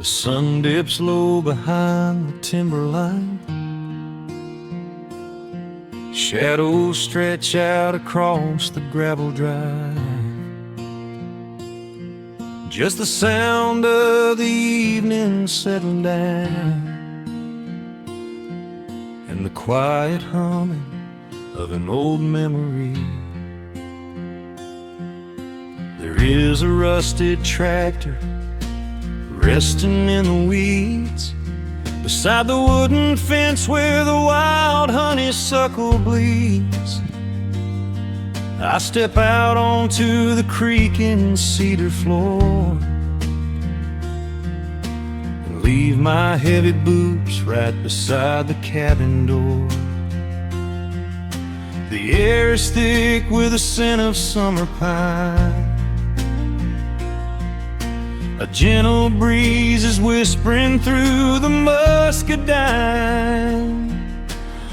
sun dips low behind the timberline. Shadows stretch out across the gravel drive. Just the sound of the evening settling down, and the quiet humming of an old memory. There is a rusted tractor resting in the weeds beside the wooden fence where the wild honeysuckle bleeds. I step out onto the creaking cedar floor and leave my heavy boots right beside the cabin door. The air is thick with the scent of summer pine. A gentle breeze is whispering through the muscadine.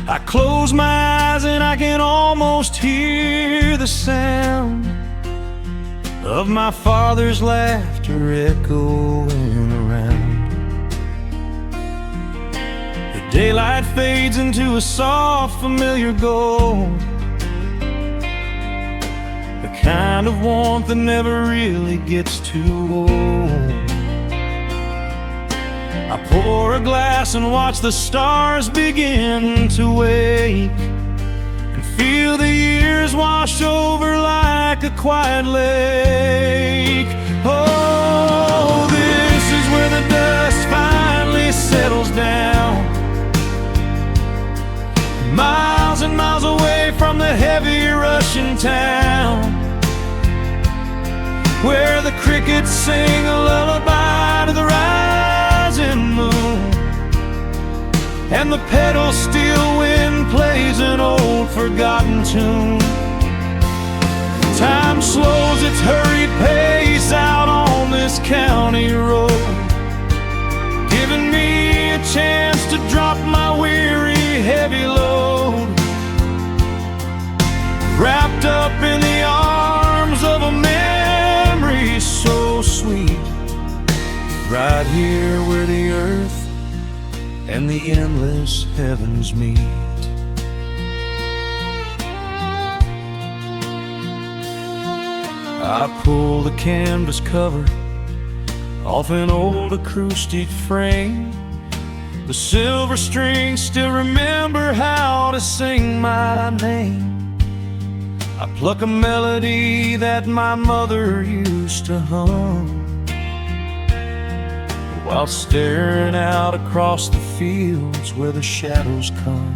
I close my eyes and I can almost hear the sound of my father's laughter echoing around. The daylight fades into a soft, familiar gold, the kind of warmth that never really gets too old. I pour a glass and watch the stars begin to wake, and feel the years wash over like a quiet lake. Oh, this is where the dust finally settles down, miles and miles away from the heavy Russian town, where the crickets sing a lullaby to the rising moon, and the pedal steel wind plays an old forgotten tune. Time slows its hurried pace out on this county road, giving me a chance to drop my weary heavy load, wrapped up in the arms of a memory so sweet, right here where the earth and the endless heavens meet. I pull the canvas cover off an old acoustic frame. The silver strings still remember how to sing my name. I pluck a melody that my mother used to hum while staring out across the fields where the shadows come.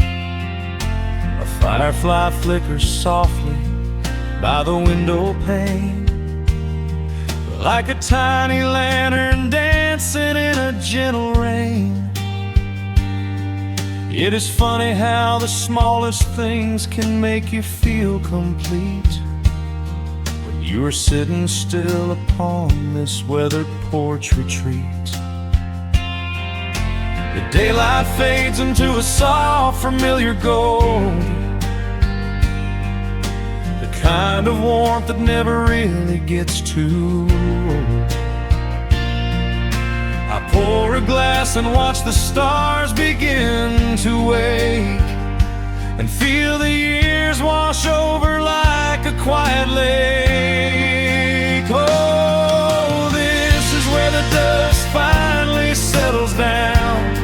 A firefly flickers softly by the window pane, like a tiny lantern dancing in a gentle rain. It is funny how the smallest things can make you feel complete when you are sitting still upon this weathered porch retreat. The daylight fades into a soft, familiar gold, the kind of warmth that never really gets too old. I pour a glass and watch the stars begin to wake, and feel the years wash over like a quiet lake. Oh, this is where the dust finally settles down,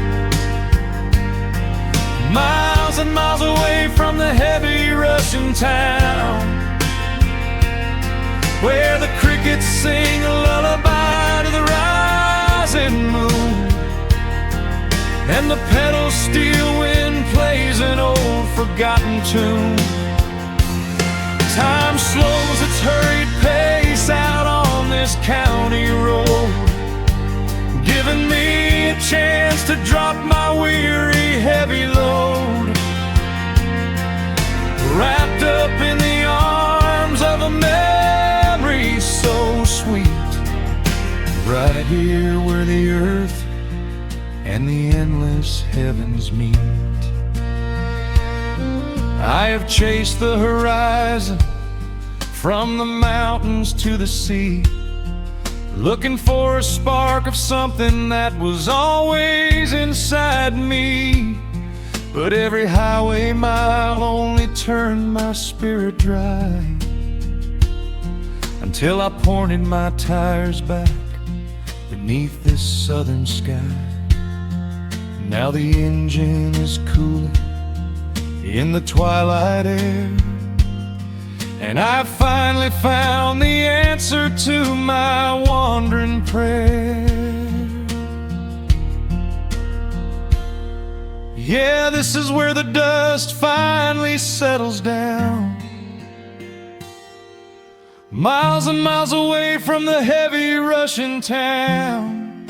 miles and miles away from the heavy Russian town, where the crickets sing a lullaby to the rising moon, and the pedal steel wind plays an old forgotten tune. Time slows its hurried pace out on this county road, giving me a chance to drop my weary heavy load, wrapped up in the arms of a memory so sweet, right here where the earth and the endless heavens meet. I have chased the horizon from the mountains to the sea, looking for a spark of something that was always inside me. But every highway mile only turned my spirit dry, until I pointed my tires back beneath this southern sky. Now the engine is cooling in the twilight air, and I finally found the answer to my wandering prayer. Yeah, this is where the dust finally settles down, miles and miles away from the heavy Russian town,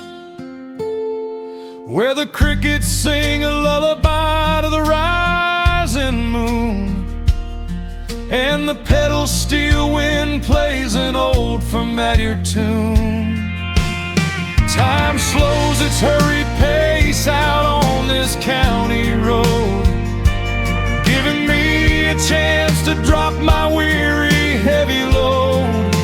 where the crickets sing a lullaby to the rising moon, and the pedal steel wind plays an old familiar tune. Time slows its hurried pace out on this county road, giving me a chance to drop my weary, heavy load.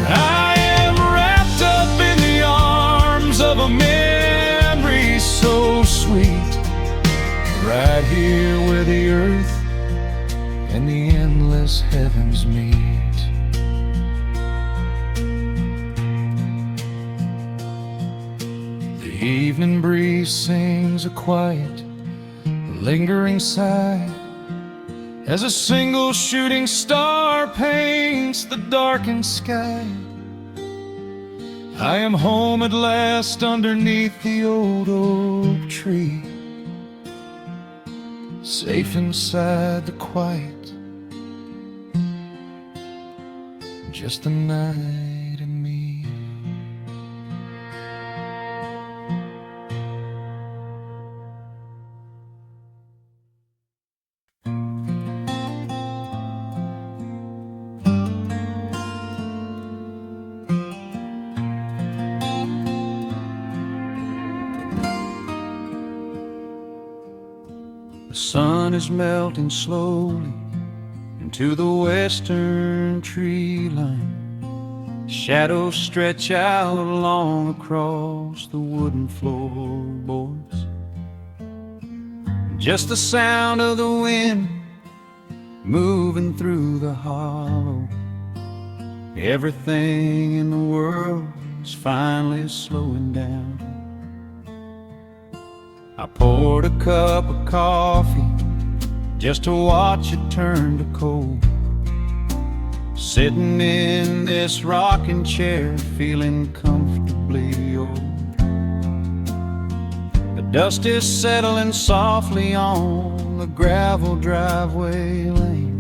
I am wrapped up in the arms of a memory so sweet, right here where the earth and the endless heavens meet. The evening breeze sings a quiet, lingering sigh, as a single shooting star paints the darkened sky. I am home at last underneath the old oak tree, safe inside the quiet, just the night and me. The sun is melting slowly into the western tree line. Shadows stretch out long across the wooden floorboards. Just the sound of the wind moving through the hollow. Everything in the world is finally slowing down. I poured a cup of coffee just to watch it turn to cold, sitting in this rocking chair feeling comfortably old. The dust is settling softly on the gravel driveway lane.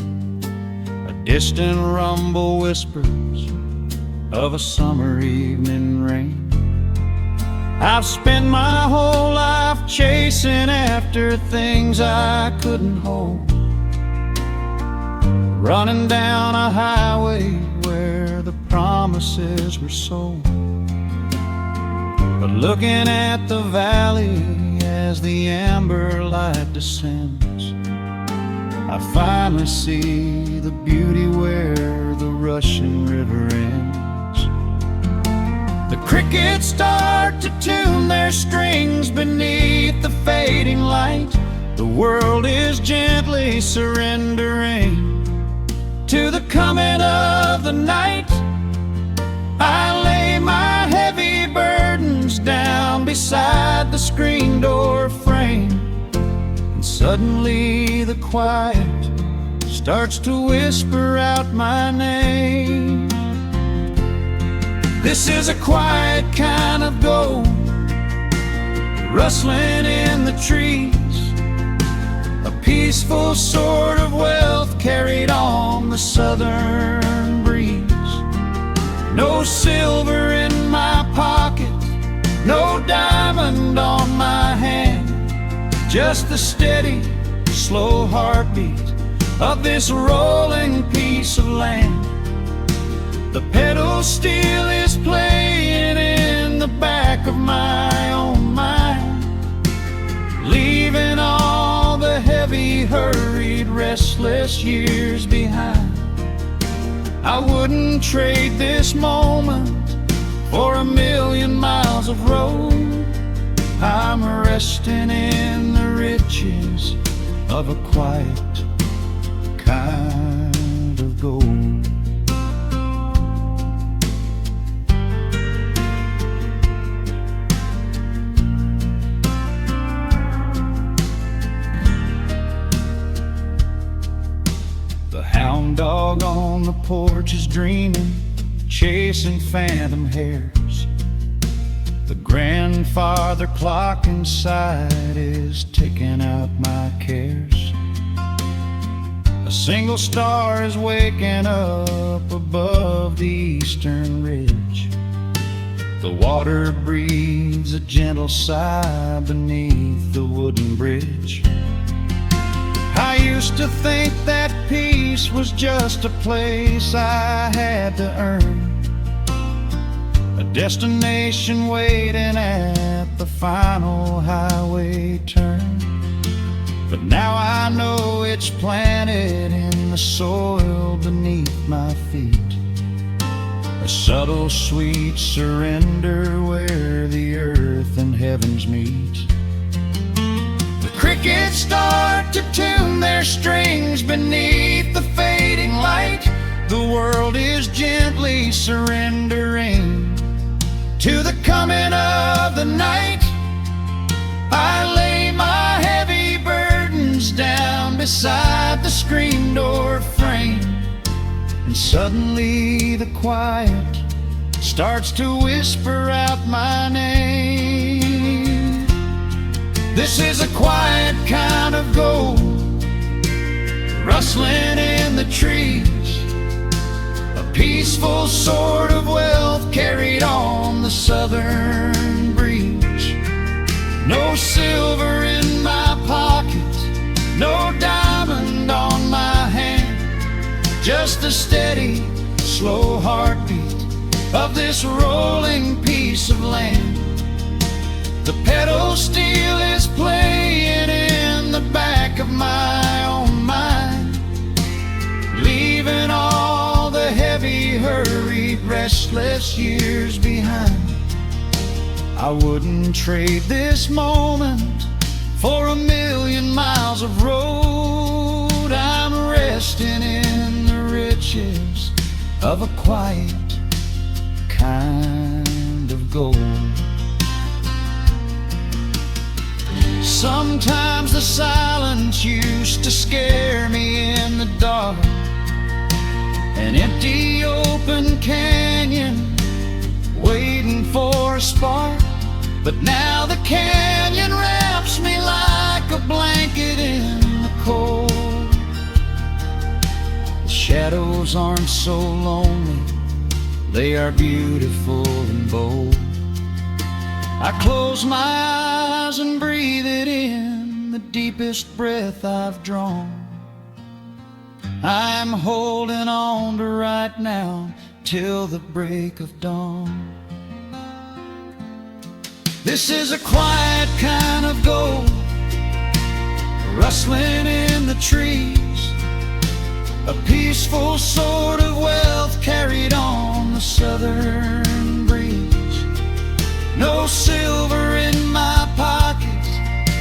A distant rumble whispers of a summer evening rain. I've spent my whole life chasing after things I couldn't hold, running down a highway where the promises were sold. But looking at the valley as the amber light descends, I finally see the beauty where the Russian river ends. The crickets start to tune their strings beneath the fading light. The world is gently surrendering to the coming of the night. I lay my heavy burdens down beside the screen door frame, and suddenly the quiet starts to whisper out my name. This is a quiet kind of gold, rustling in the trees, a peaceful sort of wealth carried on the southern breeze. No silver in my pocket, no diamond on my hand, just the steady, slow heartbeat of this rolling piece of land. The pedal steel is playing in the back of my own mind, leaving all the heavy, hurried, restless years behind. I wouldn't trade this moment For 1,000,000 miles of road, I'm resting in the riches of a quiet kind of gold. The hound dog on the porch is dreaming, chasing phantom hares. The grandfather clock inside is ticking out my cares. A single star is waking up above the eastern ridge. The water breathes a gentle sigh beneath the wooden bridge. I used to think that peace was just a place I had to earn, a destination waiting at the final highway turn. But now I know it's planted in the soil beneath my feet, a subtle sweet surrender where the earth and heavens meet. Crickets start to tune their strings beneath the fading light. The world is gently surrendering to the coming of the night. I lay my heavy burdens down beside the screen door frame, and suddenly the quiet starts to whisper out my name. This is a quiet kind of gold, rustling in the trees, a peaceful sort of wealth carried on the southern breeze. No silver in my pocket, no diamond on my hand, just a steady, slow heartbeat of this rolling piece of land. The pedal steel is playing in the back of my own mind, leaving all the heavy, hurried, restless years behind. I wouldn't trade this moment for 1,000,000 miles of road. I'm resting in the riches of a quiet kind of gold. Sometimes the silence used to scare me in the dark, an empty open canyon waiting for a spark. But now the canyon wraps me like a blanket in the cold. The shadows aren't so lonely, they are beautiful and bold. I close my eyes and breathe it in, the deepest breath I've drawn. I'm holding on to right now till the break of dawn. This is a quiet kind of gold, rustling in the trees, a peaceful sort of wealth carried on the southern breeze. No silver in my pocket,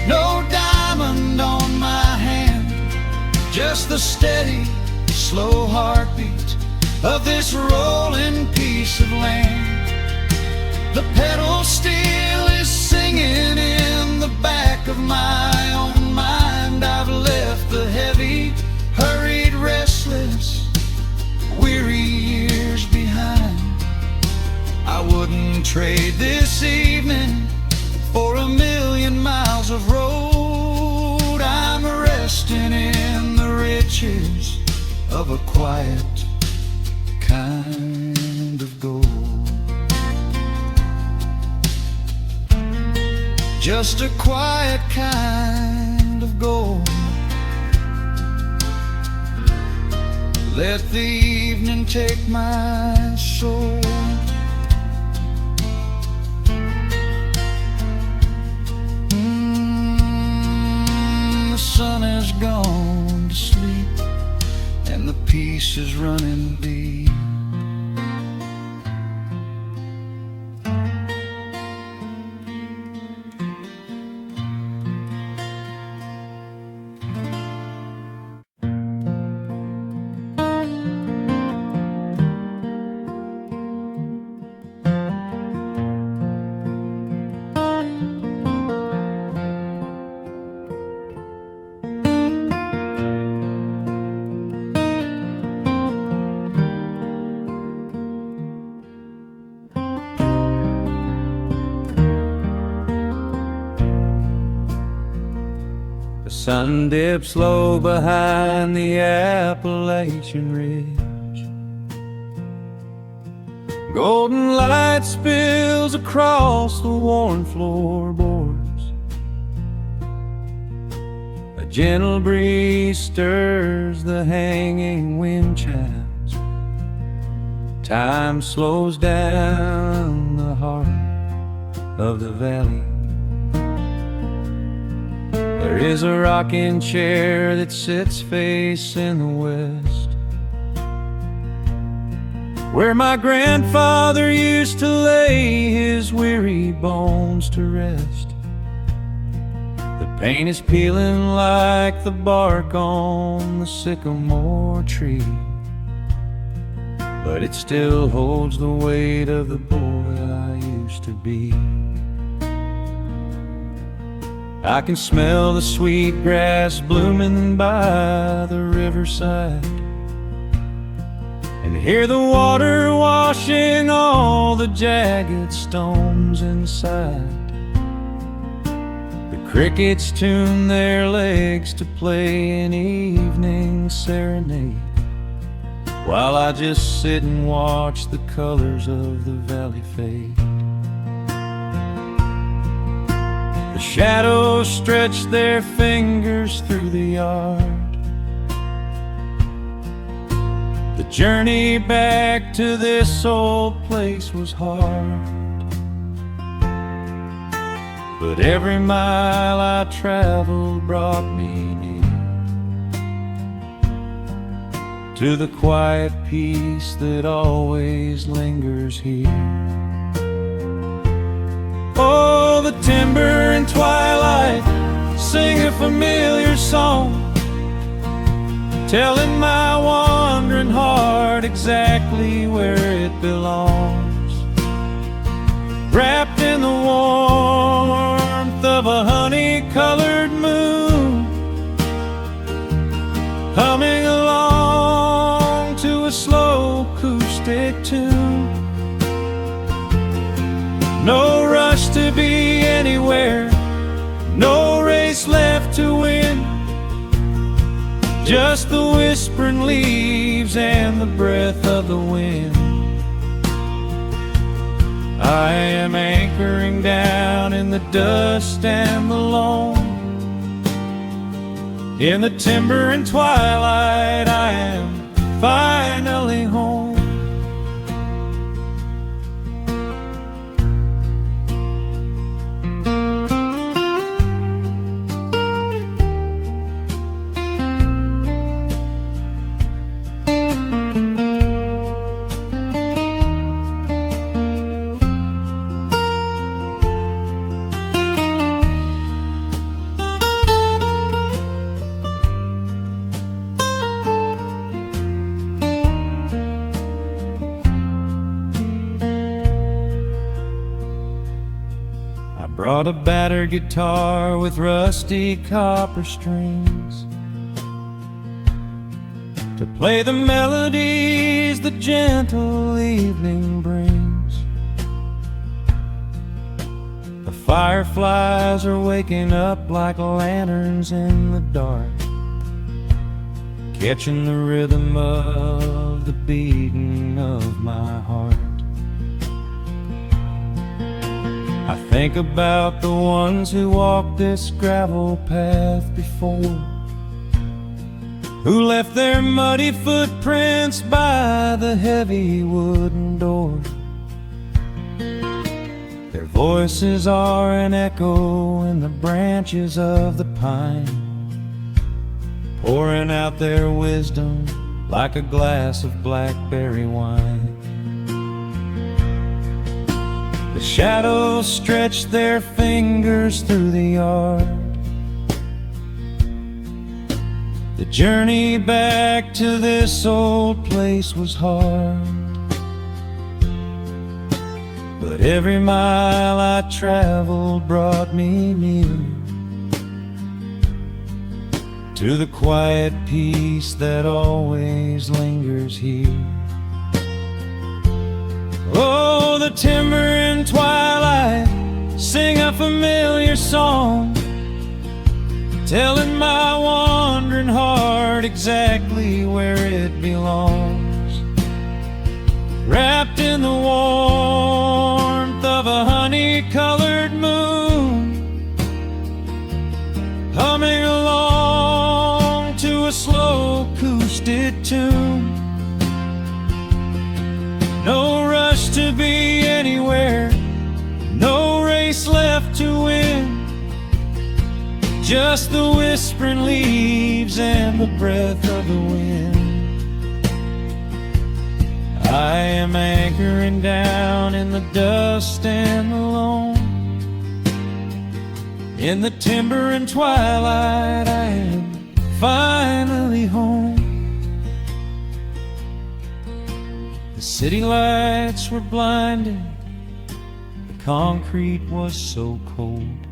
no diamond on my hand, just the steady, slow heartbeat of this rolling piece of land. The pedal steel is singing in the back of my own mind. I've left the heavy, hurried, restless, weary years behind. I wouldn't trade this evening for 1,000,000 miles of road. I'm resting in the riches of a quiet kind of gold. Just a quiet kind of gold. Let the evening take my soul. The sun has gone to sleep and the peace is running deep. sun dips low behind the Appalachian Ridge. Golden light spills across the worn floorboards. A gentle breeze stirs the hanging wind chimes. Time slows down the heart of the valley. There is a rocking chair that sits facing the west, where my grandfather used to lay his weary bones to rest. The paint is peeling like the bark on the sycamore tree, but it still holds the weight of the boy I used to be. I can smell the sweet grass blooming by the riverside, and hear the water washing all the jagged stones inside. The crickets tune their legs to play an evening serenade, while I just sit and watch the colors of the valley fade. The shadows stretch their fingers through the yard. The journey back to this old place was hard, but every mile I traveled brought me near to the quiet peace that always lingers here. Oh, the timber and twilight sing a familiar song, telling my wandering heart exactly where it belongs. Wrapped in the warmth of a honey-colored moon, humming along to a slow acoustic tune. No rush to be anywhere, no race left to win, just the whispering leaves and the breath of the wind. I am anchoring down in the dust and the loam. In the timber and twilight I am finally home. Brought a battered guitar with rusty copper strings to play the melodies the gentle evening brings. The fireflies are waking up like lanterns in the dark, catching the rhythm of the beating of my heart. I think about the ones who walked this gravel path before, who left their muddy footprints by the heavy wooden door. Their voices are an echo in the branches of the pine, pouring out their wisdom like a glass of blackberry wine. The shadows stretch their fingers through the yard. The journey back to this old place was hard, but every mile I traveled brought me near to the quiet peace that always lingers here. Oh, the timber and twilight sing a familiar song, telling my wandering heart exactly where it belongs. Wrapped in the warmth of a honey-colored moon, humming along to a slow acoustic tune. No rush to be anywhere, no race left to win, just the whispering leaves and the breath of the wind. I am anchoring down in the dust and the loam. In the timber and twilight, I am finally home. The city lights were blinding, the concrete was so cold.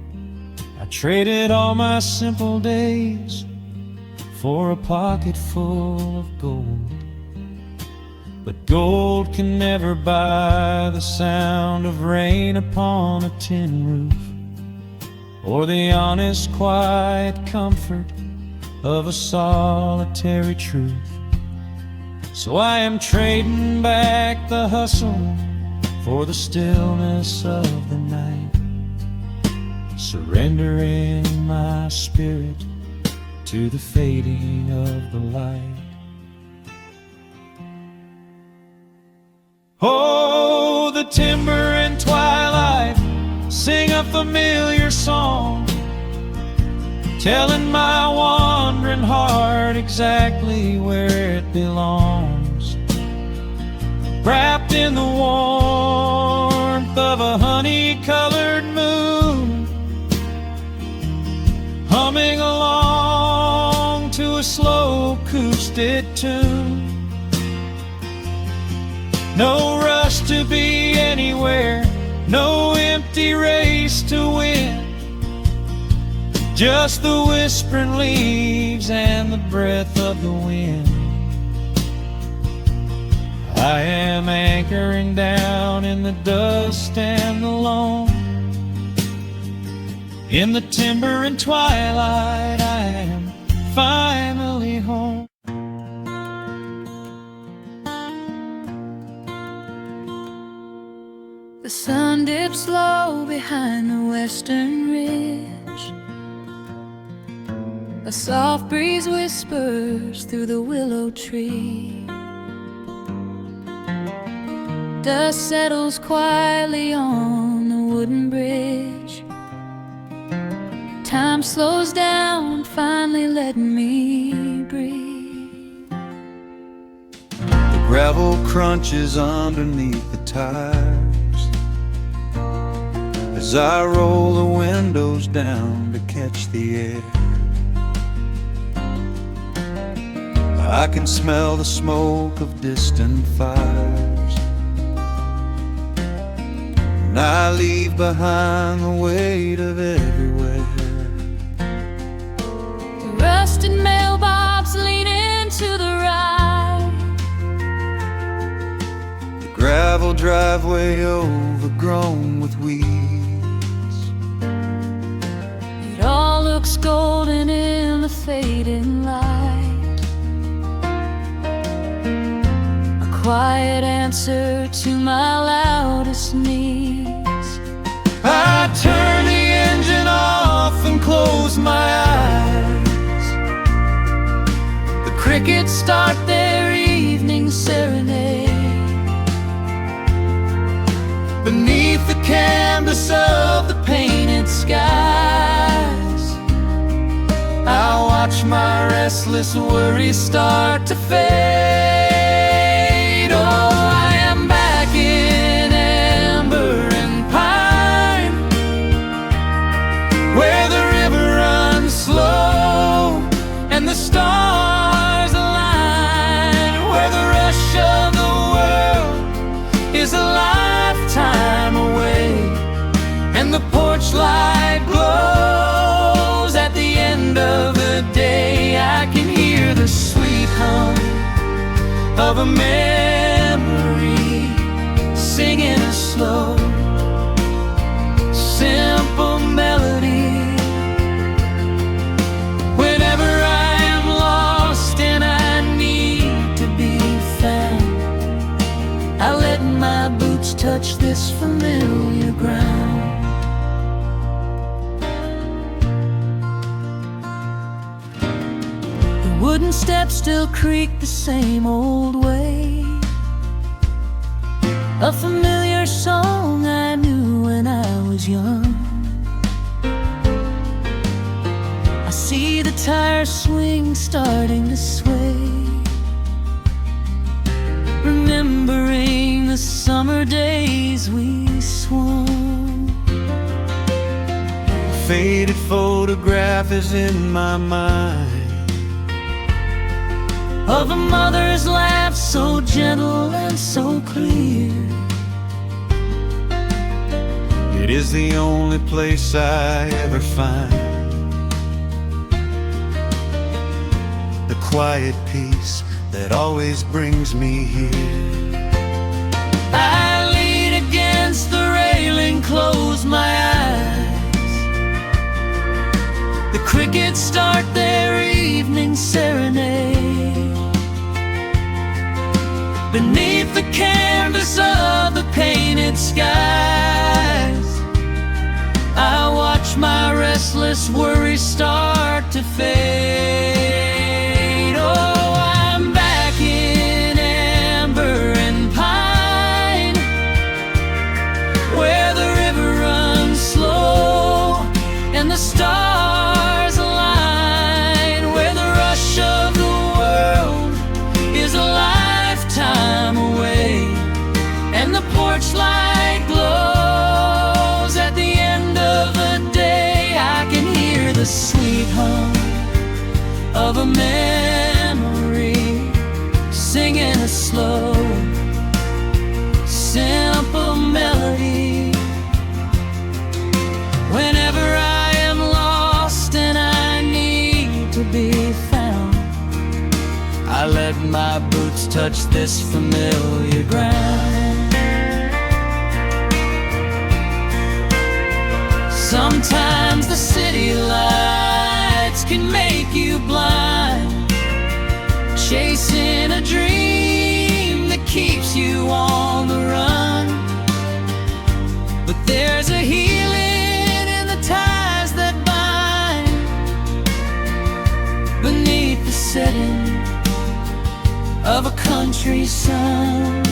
I traded all my simple days for a pocket full of gold. But gold can never buy the sound of rain upon a tin roof, or the honest, quiet comfort of a solitary truth. So I am trading back the hustle for the stillness of the night, surrendering my spirit to the fading of the light. Oh, the timber and twilight sing a familiar song, telling my wandering heart exactly where it belongs. Wrapped in the warmth of a honey-colored moon, humming along to a slow acoustic tune. No rush to be anywhere, no empty race to win, just the whispering leaves and the breath of the wind. I am anchoring down in the dust and the loam. In the timber and twilight, I am finally home. The sun dips low behind the western ridge. A soft breeze whispers through the willow tree. Dust settles quietly on the wooden bridge. Time slows down, finally letting me breathe. The gravel crunches underneath the tires as I roll the windows down to catch the air. I can smell the smoke of distant fires, and I leave behind the weight of everywhere. The rusted mailbox leaning to the right, The gravel driveway overgrown with weeds. it all looks golden in the fading light. A quiet answer to my loudest needs. I turn the engine off and close my eyes. The crickets start their evening serenade. Beneath the canvas of the painted skies, I watch my restless worries start to fade. Oh, I am back in amber and pine, where the river runs slow and the stars align, where the rush of the world is a lifetime away, and the porch light glows at the end of the day. I can hear the sweet hum of a memory singing a slow, simple melody. this familiar ground. The wooden steps still creak the same old way, a familiar song I knew when I was young. I see the tires swing starting to sway, remembering the summer days we swung. A faded photograph is in my mind of a mother's laugh, so gentle and so clear. It is the only place I ever find the quiet peace that always brings me here. I lean against the railing, close my eyes. The crickets start their evening serenade. Beneath the canvas of the painted skies, I watch my restless worries start to fade. Oh, I'm back in amber and pine, where the river runs slow and the stars align, where the rush of the world is a lifetime away, and the porch light glows at the end of the day. I can hear the sweet hum of a memory, singing a slow, simple melody. Whenever I am lost and I need to be found, I let my boots touch this familiar ground. Sometimes the city lights can make you blind, chasing a dream that keeps you on the run. But there's a healing in the ties that bind beneath the setting of a country sun.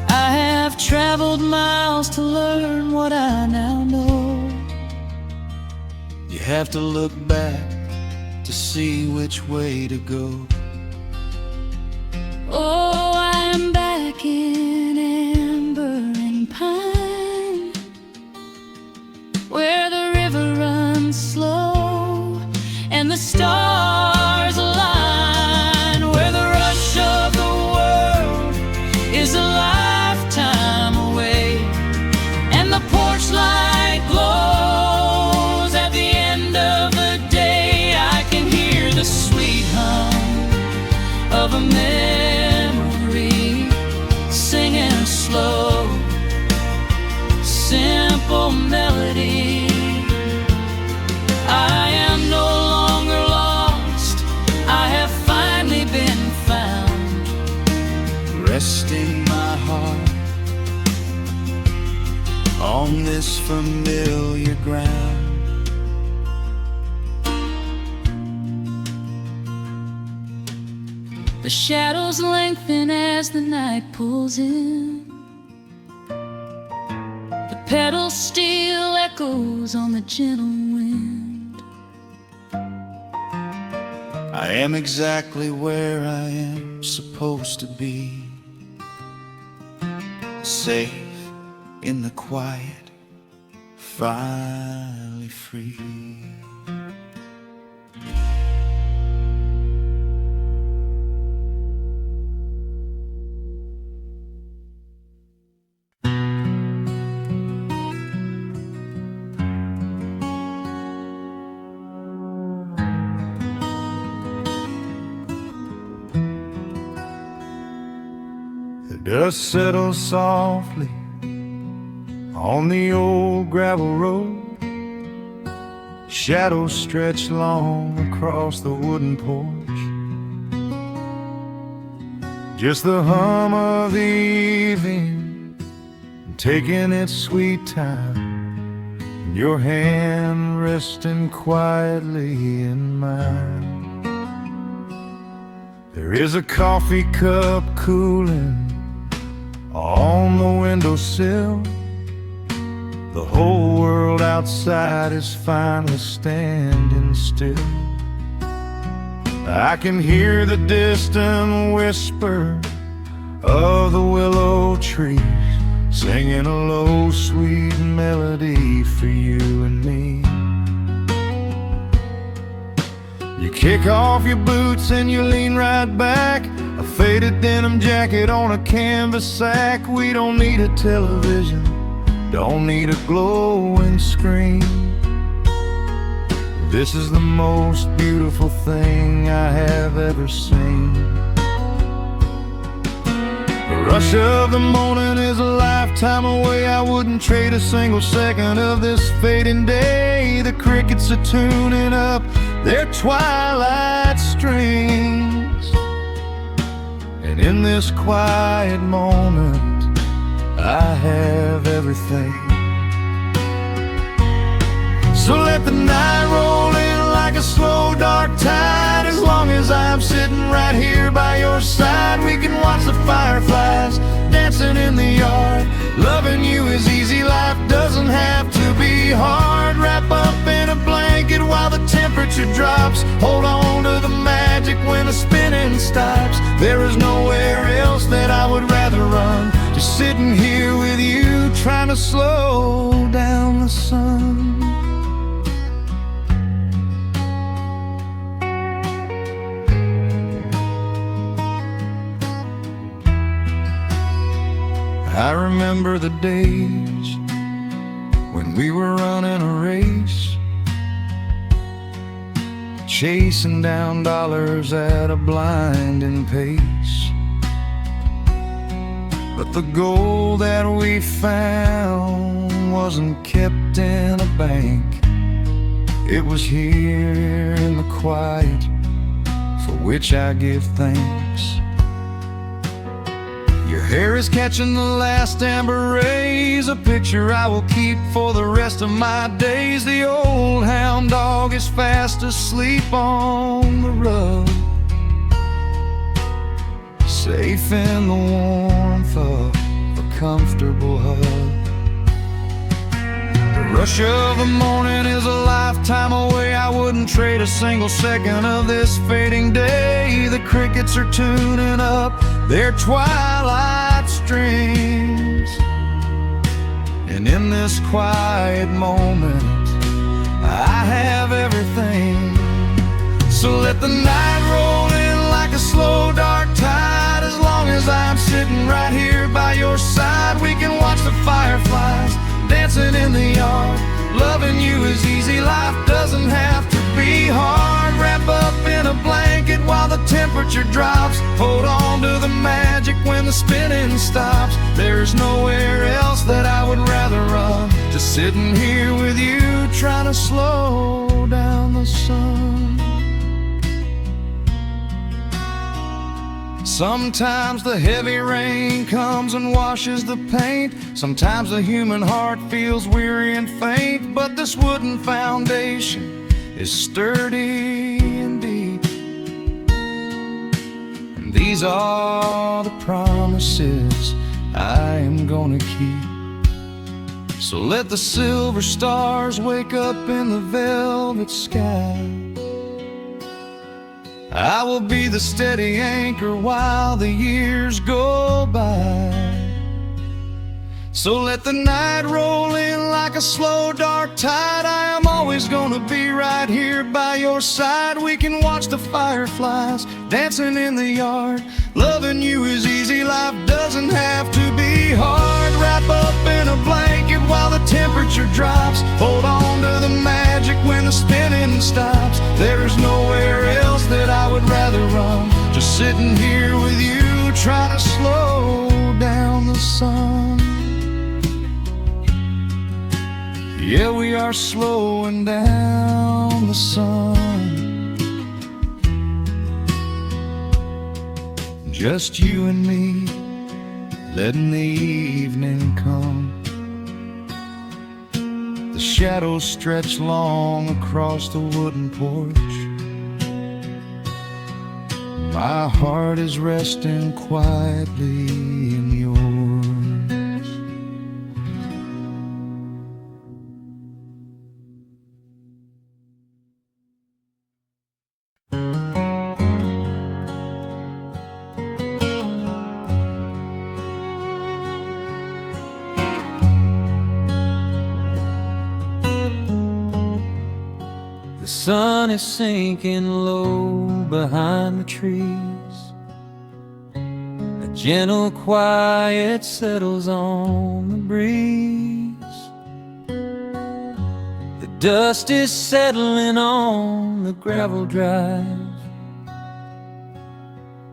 I have traveled miles to learn what I now know. You have to look back to see which way to go. Oh, I'm back in amber and pine, where the river runs slow and the stars align, where the rush of the world is a lifetime away, and the porch light glows at the end of the day. I can hear the sweet hum of a memory, singing a slow, simple melody. I am no longer lost, I have finally been found, Resting my heart on this familiar ground. The shadows lengthen as the night pulls in. The pedal steel echoes on the gentle wind. I am exactly where I am supposed to be, safe in the quiet, finally free. The dust settles softly on the old gravel road. Shadows stretch long across the wooden porch. Just the hum of the evening taking its sweet time, your hand resting quietly in mine. There is a coffee cup cooling on the windowsill. The whole world outside is finally standing still. I can hear the distant whisper of the willow trees, singing a low, sweet melody for you and me. You kick off your boots and you lean right back, a faded denim jacket on a canvas sack. We don't need a television, don't need a glowing screen. This is the most beautiful thing I have ever seen. The rush of the morning is a lifetime away. I wouldn't trade a single second of this fading day. The crickets are tuning up their twilight strings, and in this quiet moment I have everything. So let the night roll in like a slow dark tide. As long as I'm sitting right here by your side, we can watch the fireflies dancing in the yard. Loving you is easy, life doesn't have to be hard. Wrap up in a blanket while the temperature drops. Hold on to the magic when the spinning stops. There is nowhere else that I would rather run, just sitting here with you, trying to slow down the sun. I remember the days when we were running a race, chasing down dollars at a blinding pace. But the gold that we found wasn't kept in a bank. It was here in the quiet, for which I give thanks. Your hair is catching the last amber rays, a picture I will keep for the rest of my days. The old hound dog is fast asleep on the rug, safe in the warmth of a comfortable hug. The rush of the morning is a lifetime away. I wouldn't trade a single second of this fading day. The crickets are tuning up their twilight strings, and in this quiet moment I have everything. So let the night roll in like a slow dark tide. As long as I'm sitting right here by your side, we can watch the fireflies dancing in the yard. Loving you is easy, life doesn't have to be hard. Wrap up in a blanket while the temperature drops. Hold on to the magic when the spinning stops. There's nowhere else that I would rather run, just sitting here with you, trying to slow down the sun. Sometimes the heavy rain comes and washes the paint. Sometimes the human heart feels weary and faint. But this wooden foundation is sturdy and deep, and these are the promises I am gonna keep. So let the silver stars wake up in the velvet sky. I will be the steady anchor while the years go by. So let the night roll in like a slow dark tide. I am always gonna be right here by your side. We can watch the fireflies dancing in the yard. Loving you is easy, life doesn't have to be hard. Wrap up in a blanket while the temperature drops. Hold on to the magic when the spinning stops. There's nowhere else that I would rather run, just sitting here with you, trying to slow down the sun. Yeah, we are slowing down the sun. Just you and me, letting the evening come. The shadows stretch long across the wooden porch. My heart is resting quietly in yours. The sun is sinking low behind the trees. A gentle quiet settles on the breeze. The dust is settling on the gravel drive.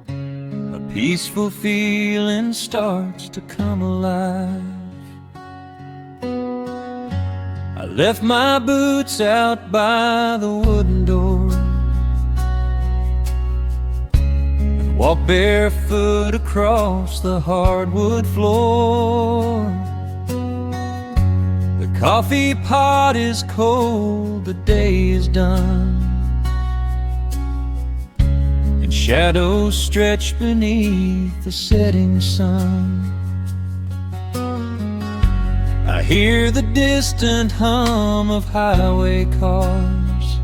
A peaceful feeling starts to come alive. I left my boots out by the wooden door and walked barefoot across the hardwood floor. The coffee pot is cold, the day is done, and shadows stretch beneath the setting sun. I hear the distant hum of highway cars,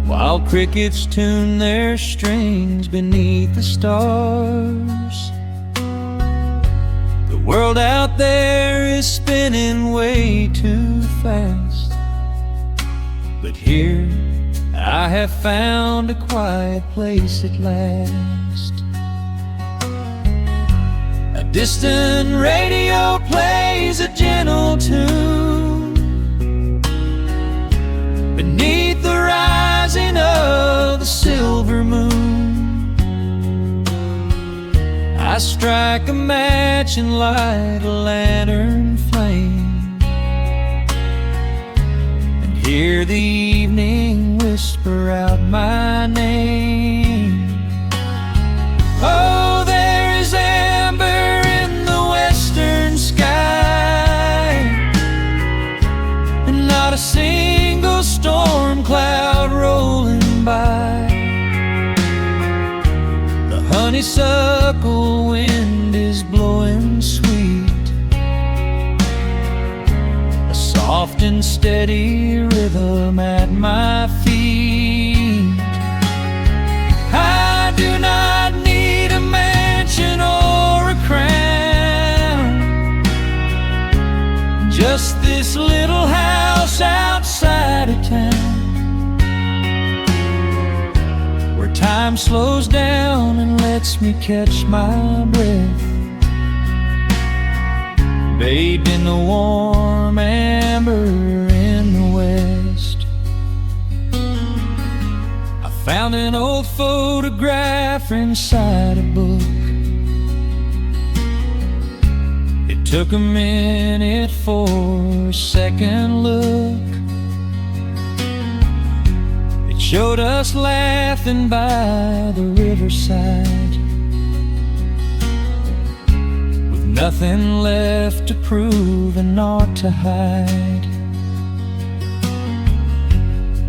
while crickets tune their strings beneath the stars. The world out there is spinning way too fast, but here I have found a quiet place at last. A distant radio plays a gentle tune beneath the rising of the silver moon. I strike a match and light a lantern flame, and hear the evening whisper out my name. Oh, there is amber in the western sky, and not a single storm cloud rolling by. The honeysuckle wind is blowing sweet, a soft and steady rhythm at my feet. I do not need a mansion or a crown, just this little house outside of town, where time slows down and lets me catch my breath, bathed in the warm amber in the west. I found an old photograph inside a book. It took a minute for a second look. It showed us laughing by the riverside, with nothing left to prove and naught to hide.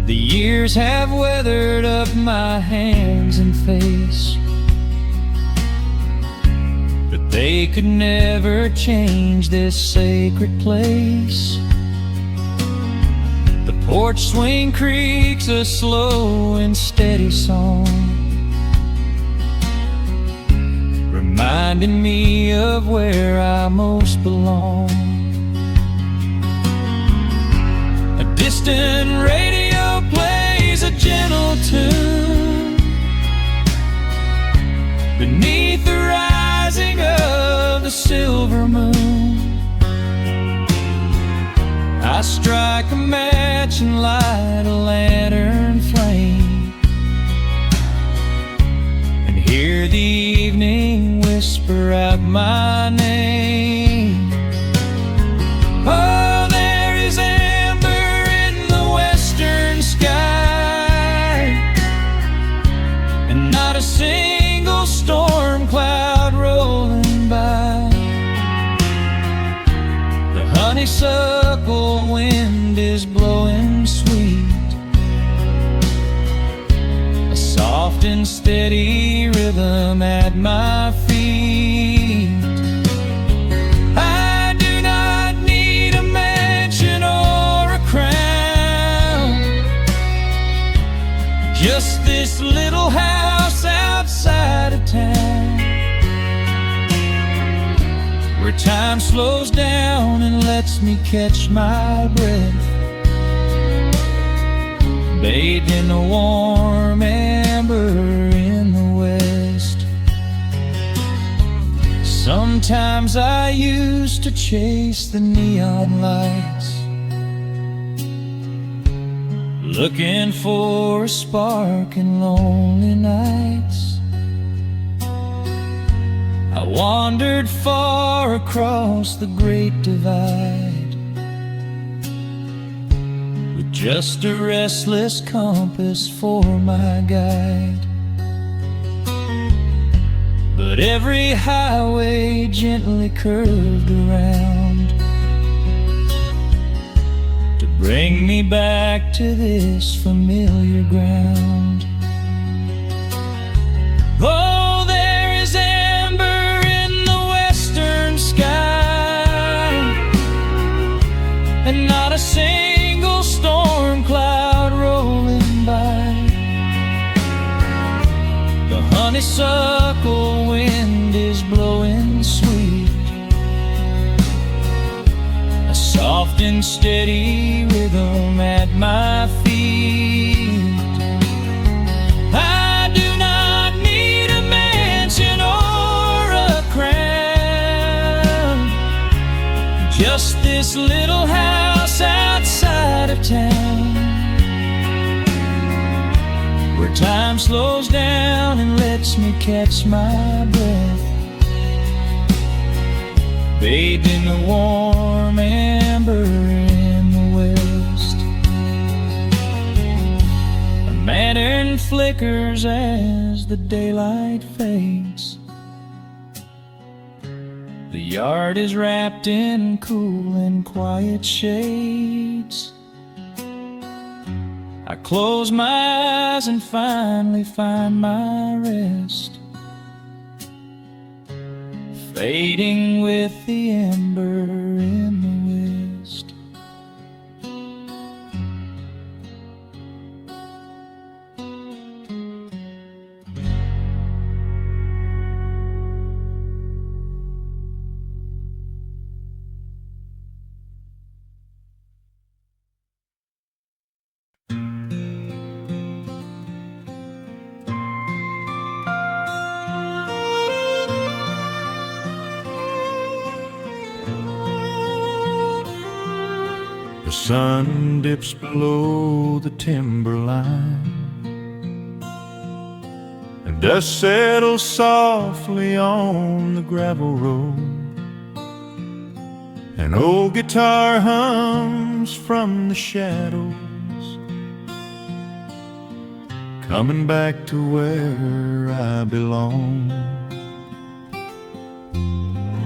The years have weathered up my hands and face, but they could never change this sacred place. The porch swing creaks a slow and steady song, reminding me of where I most belong. A distant radio plays a gentle tune beneath the rising of the silver moon. I strike a match and light a lantern flame, and hear the evening whisper out my name. Oh, there is amber in the western sky, and not a single storm cloud rolls honeysuckle wind is blowing sweet, a soft and steady rhythm at my feet. I do not need a mansion or a crown, just this little house outside of town, where time slows down and lets me catch my breath, bathed in the warm amber in the west. Sometimes I used to chase the neon lights, looking for a spark in lonely nights. I wandered far across the great divide, with just a restless compass for my guide. But every highway gently curved around to bring me back to this familiar ground. Oh, there is amber in the western sky, and not a single storm cloud rolling by. The honeysuckle wind is blowing sweet, a soft and steady rhythm at my feet. I do not need a mansion or a crown, just this little house outside of town, where time slows down and lets me catch my breath, bathed in the warm amber in the west. A lantern flickers as the daylight fades, the yard is wrapped in cool and quiet shades. I close my eyes and finally find my rest, fading with the ember in the west. The sun dips below the timberline, and dust settles softly on the gravel road. An old guitar hums from the shadows, coming back to where I belong.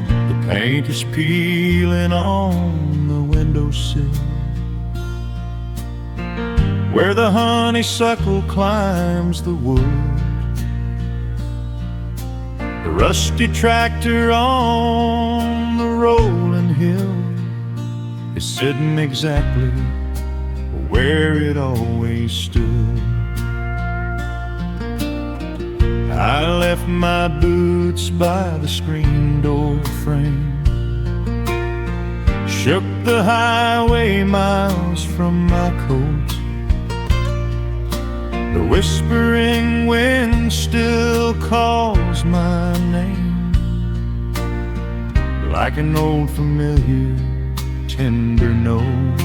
The paint is peeling on the windowsill, where the honeysuckle climbs the wood. The rusty tractor on the rolling hill is sitting exactly where it always stood. I left my boots by the screen door frame, shook the highway miles from my coat. The whispering wind still calls my name, like an old familiar tender note.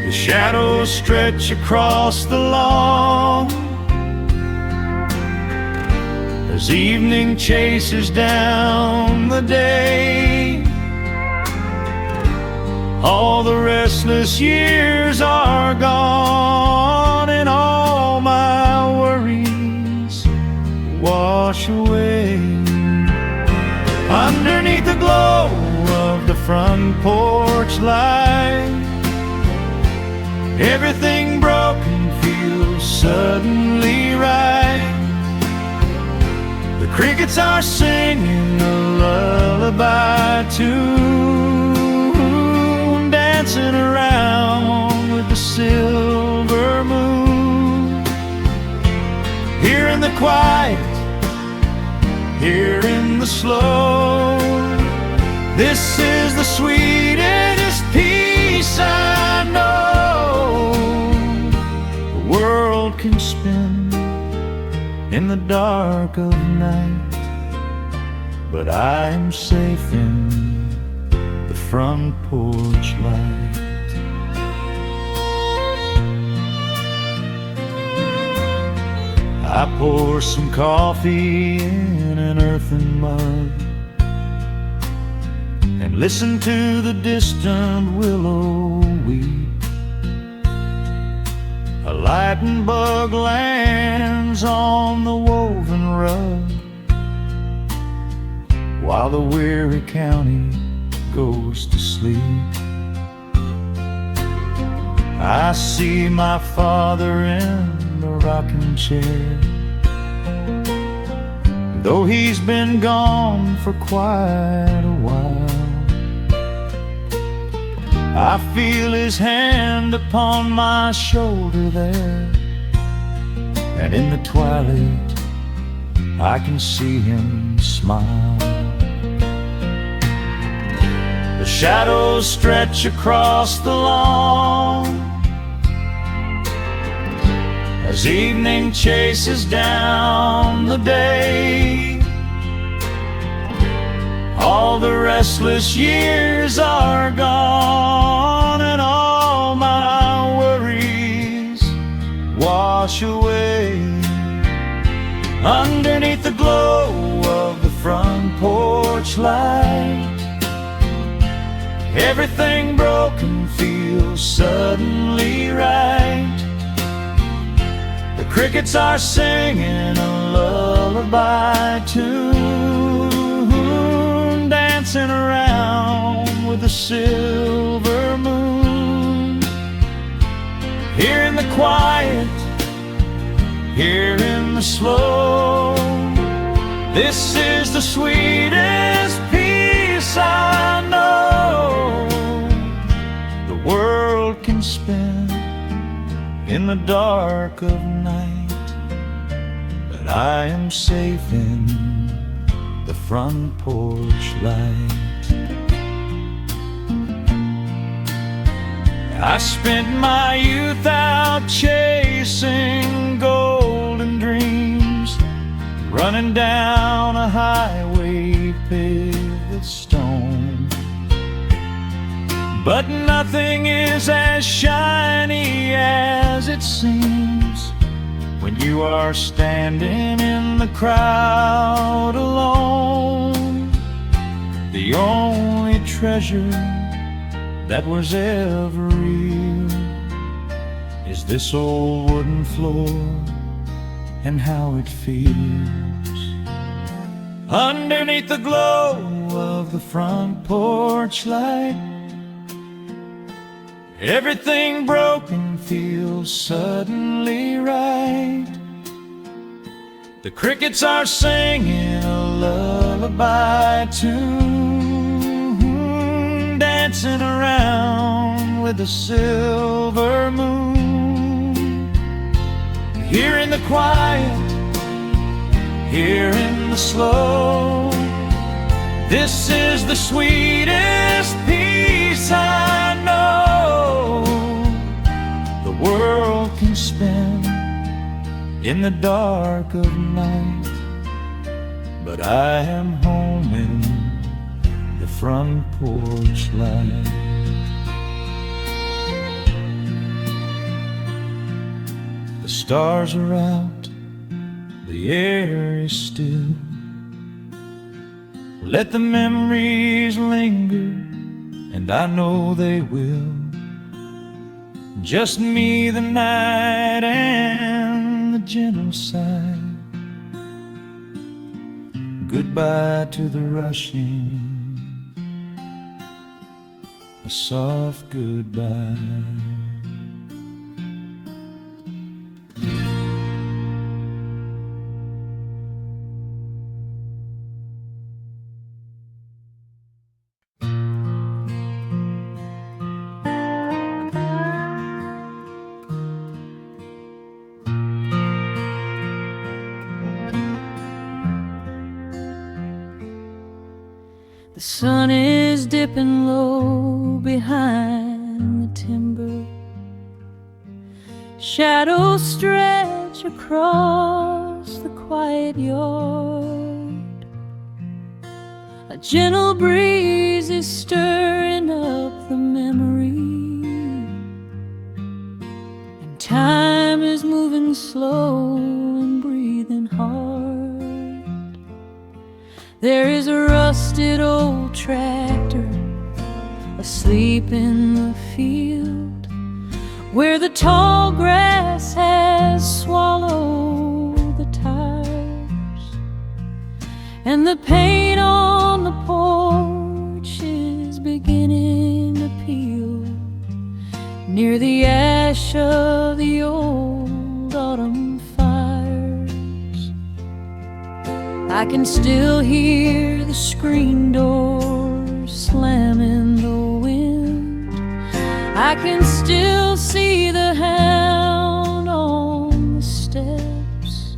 The shadows stretch across the lawn as evening chases down the day. All the restless years are gone, and all my worries wash away. Underneath the glow of front porch light. Everything broken feels suddenly right. The crickets are singing a lullaby tune, dancing around with the silver moon. Here in the quiet, here in the slow, this is the sweetest peace I know. The world can spin in the dark of night, but I am safe in the front porch light. I pour some coffee in an earthen mug and listen to the distant willow weep. A lightning bug lands on the woven rug while the weary county goes to sleep. I see my father in the rocking chair, though he's been gone for quite a while. I feel his hand upon my shoulder there, and in the twilight I can see him smile. The shadows stretch across the lawn as evening chases down the day. All the restless years are gone, and all my worries wash away. Underneath the glow of the front porch light, everything broken feels suddenly right. The crickets are singing a lullaby tune, dancing around with the silver moon. Here in the quiet, here in the slow, this is the sweetest peace I know. The world can spin in the dark of night, but I am safe in the front porch light. I spent my youth out chasing golden dreams, running down a highway paved with stone. But nothing is as shiny as it seems when you are standing in the crowd alone. The only treasure that was ever real is this old wooden floor and how it feels. Underneath the glow of the front porch light, everything broken feels suddenly right. The crickets are singing a lullaby tune, dancing around with the silver moon. Here in the quiet, here in the slow, this is the sweetest peace I know. The world can spin in the dark of night, but I am home in the front porch light. The stars are out, the air is still. Let the memories linger, and I know they will. Just me, the night, and the gentle sigh. Goodbye to the rushing a soft goodbye. The sun is dipping low behind the timber. Shadows stretch across the quiet yard. A gentle breeze is stirring up the memory, and time is moving slow and breathing hard. There is a rusted old tractor asleep in the field, where the tall grass has swallowed the tires, and the paint on the porch is beginning to peel near the ash of the old autumn fires. I can still hear the screen door slam in the wind. I can still see the hound on the steps.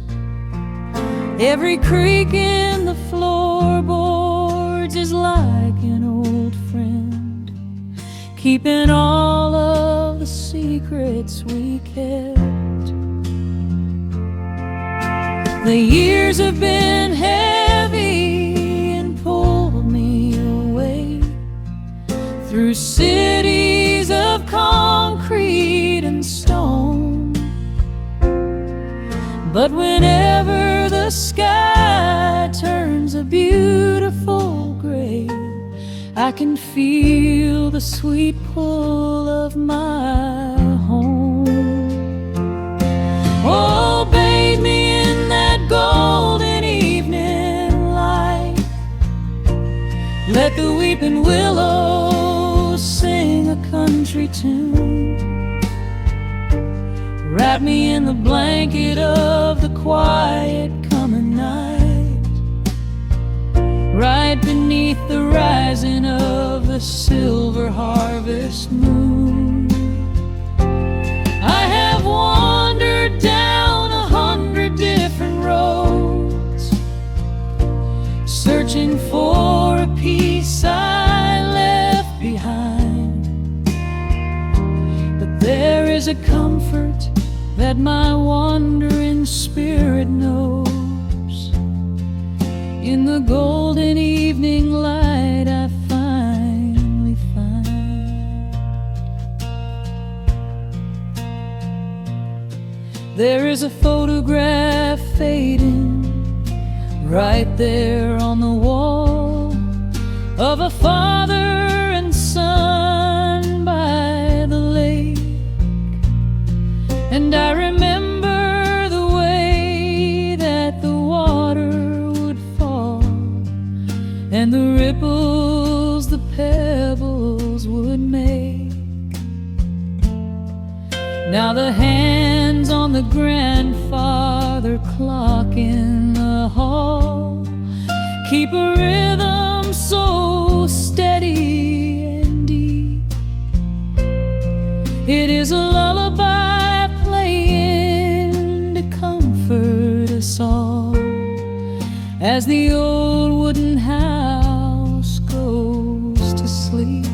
Every creak in the floorboards is like an old friend, keeping all of the secrets we kept. The years have been heavy and pulled me away through cities of concrete and stone. But whenever the sky turns a beautiful gray, I can feel the sweet pull of my home. Oh, bathe me in that golden evening light. Let the weeping willows sing a country tune. Wrap me in the blanket of the quiet coming night, right beneath the rising of the silver harvest moon. I have wandered down 100 different roads, searching for a piece I left behind. But there is a comfort that my wandering spirit knows. In the golden evening light I finally find. There is a photograph fading right there on the wall, of a father and son by the lake. And I remember the way that the water would fall, and the ripples the pebbles would make. Now the hands on the grandfather clock in the hall keep a rhythm so steady and deep. It is a lullaby playing to comfort us all as the old wooden house goes to sleep.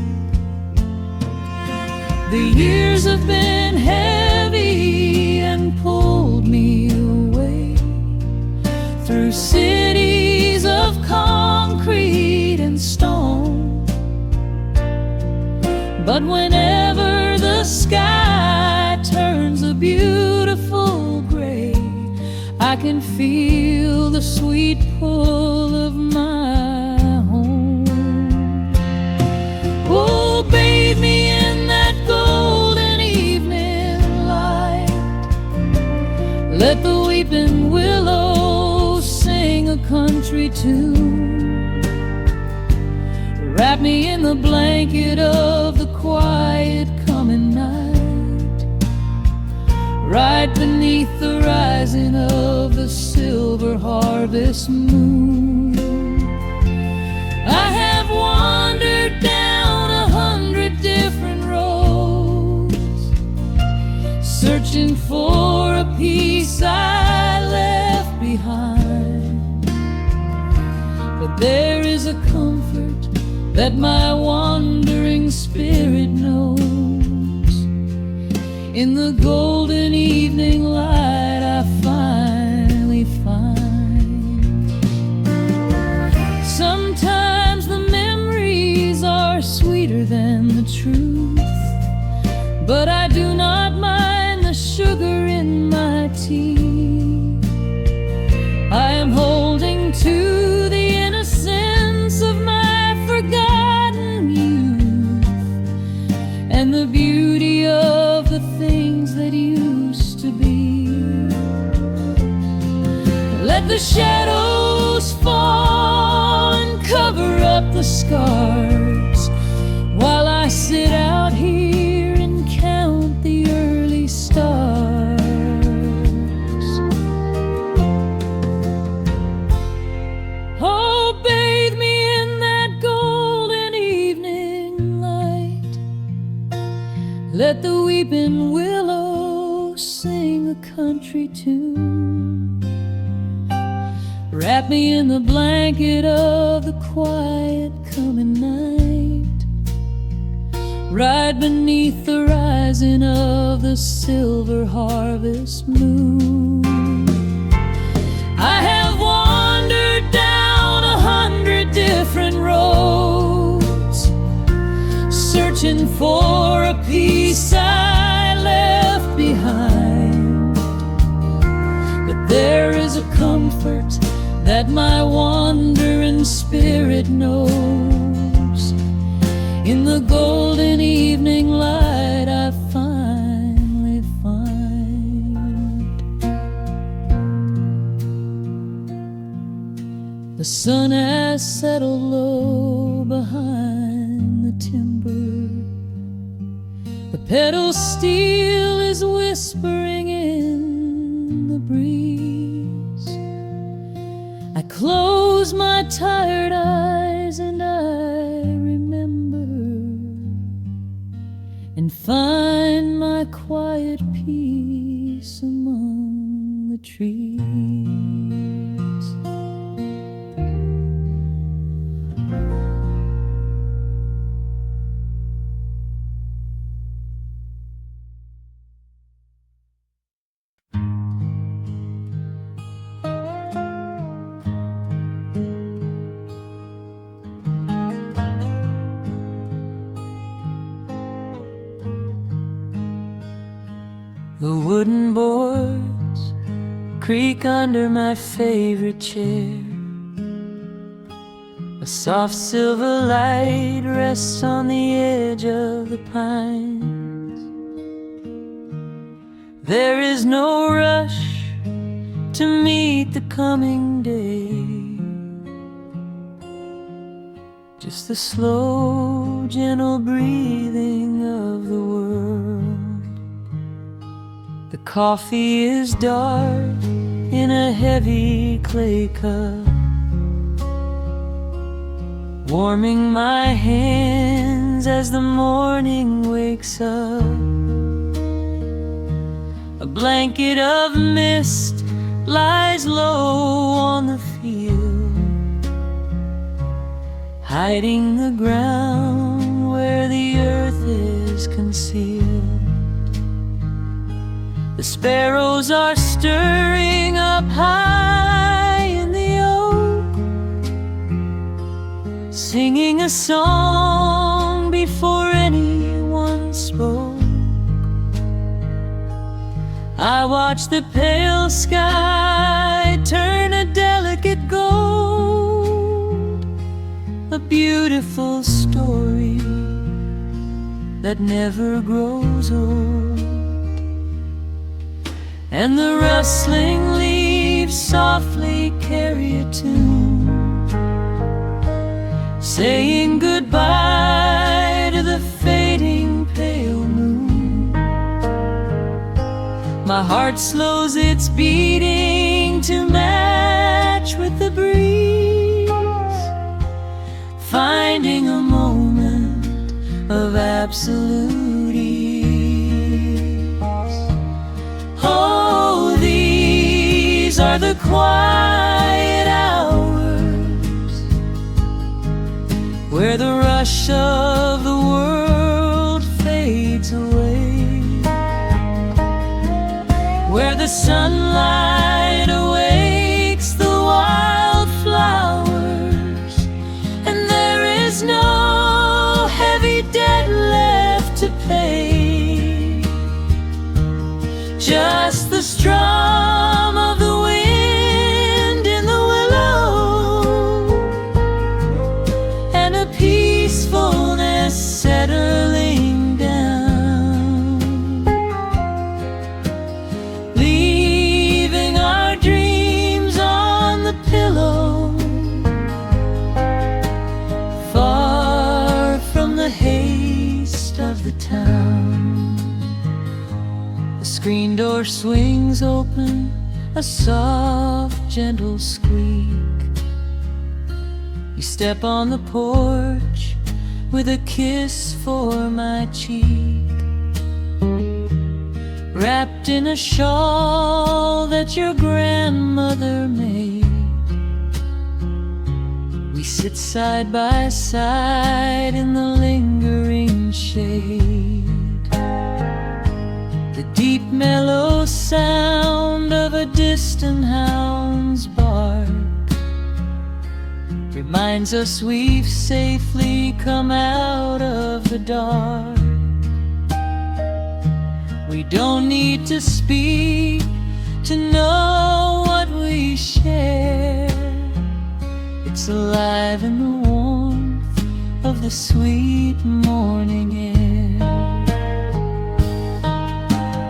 The years have been heavy and pulled me away through cities of concrete and stone. But whenever the sky turns a beautiful gray, I can feel the sweet pull of my home. Oh, bathe me in that golden evening light. Let the weeping willows sing a country tune. Wrap me in the blanket of the quiet coming night, right beneath the rising of the silver harvest moon. I have wandered down 100 different roads, searching for a piece I left behind. But there is a comfort that my wandering spirit knows. In the golden evening light I finally find. Sometimes the memories are sweeter than the truth, but I do not mind the sugar in my tea. I am holding to the innocence of my forgotten youth, and the beauty of the things that used to be. Let the shadows fall and cover up the scars, while I sit out here and count the early stars. Oh, bathe me in that golden evening light. Let the weeping willow sing a country tune. Wrap me in the blanket of the quiet coming night, right beneath the rising of the silver harvest moon. I have wandered down 100 different roads, searching for a piece I left behind. But there is a comfort that my wandering spirit knows. In the golden evening light I finally find. The sun has settled low behind the timber. The pedal steel is whispering in the breeze. I close my tired eyes and I remember, and find my quiet peace among the trees. The wooden boards creak under my favorite chair. A soft silver light rests on the edge of the pines. There is no rush to meet the coming day, just the slow, gentle breathing of the world. The coffee is dark in a heavy clay cup, warming my hands as the morning wakes up. A blanket of mist lies low on the field, hiding the ground where the earth is concealed. The sparrows are stirring up high in the oak, singing a song before anyone spoke. I watch the pale sky turn a delicate gold, a beautiful story that never grows old. And the rustling leaves softly carry a tune, saying goodbye goodbye to the fading pale moon. My heart slows its beating to match with the breeze, finding a moment of absolute ease. Oh, these are the quiet hours where the rush of the world fades away, where the sunlight awakes the wildflowers, and there is no heavy debt left to pay, just the strum of the wind in the willow, and a peacefulness settling down, leaving our dreams on the pillow, far from the haste of the town. The screen door swings open, a soft, gentle squeak. You step on the porch with a kiss for my cheek, wrapped in a shawl that your grandmother made. We sit side by side in the lingering shade. The deep mellow sound of a distant hound's bark reminds us we've safely come out of the dark. We don't need to speak to know what we share. It's alive in the warmth of the sweet morning air,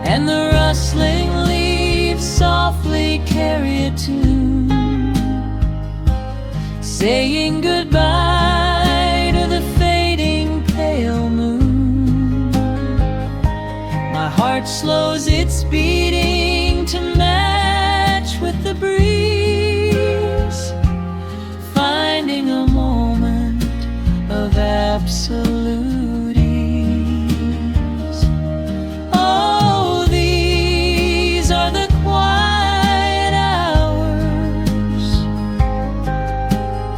and the rustling leaves softly carry a tune, saying goodbye to the fading pale moon. My heart slows its beating to match with the breeze, finding a moment of absolute ease. Oh, these are the quiet hours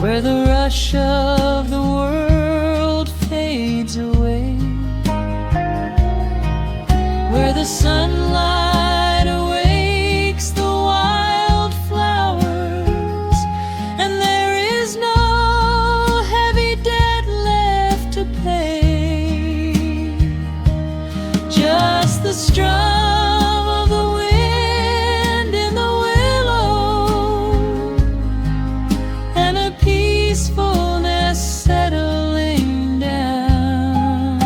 where the rush of the world fades away, where the sunlight awakes the wildflowers, and there is no heavy debt left to pay, just the strum of the wind in the willow, and a peacefulness settling down,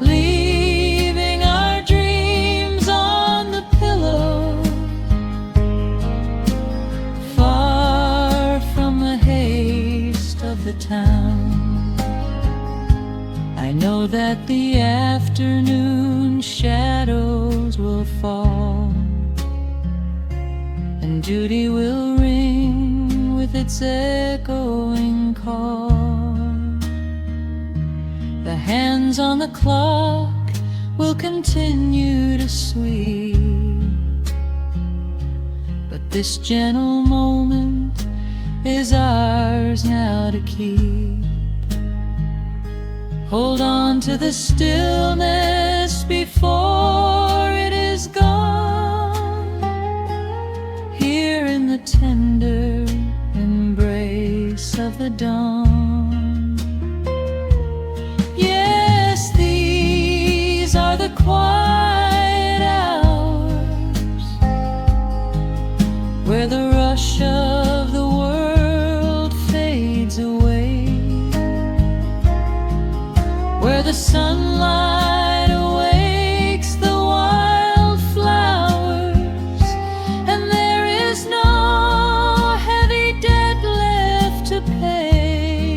leaving our dreams on the pillow, far from the haste of the town. I know that the afternoon shadows will fall, and duty will ring with its echoing call. The hands on the clock will continue to sweep, but this gentle moment is ours now to keep. Hold on to the stillness before it is gone, here in the tender embrace of the dawn. Yes, these are the quiet hours where the rush of the world fades away, where the sunlight awakes the wildflowers, and there is no heavy debt left to pay,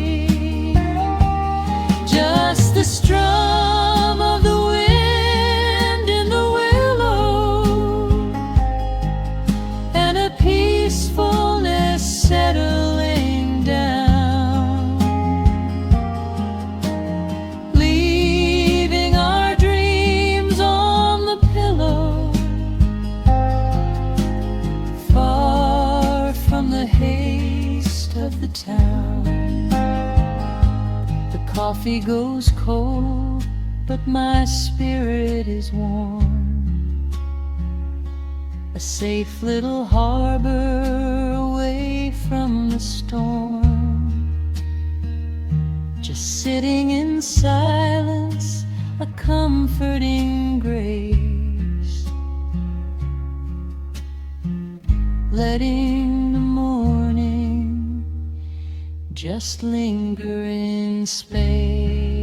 coffee goes cold, but my spirit is warm. A safe little harbor away from the storm. Just sitting in silence, a comforting grace, letting the morning just linger in space.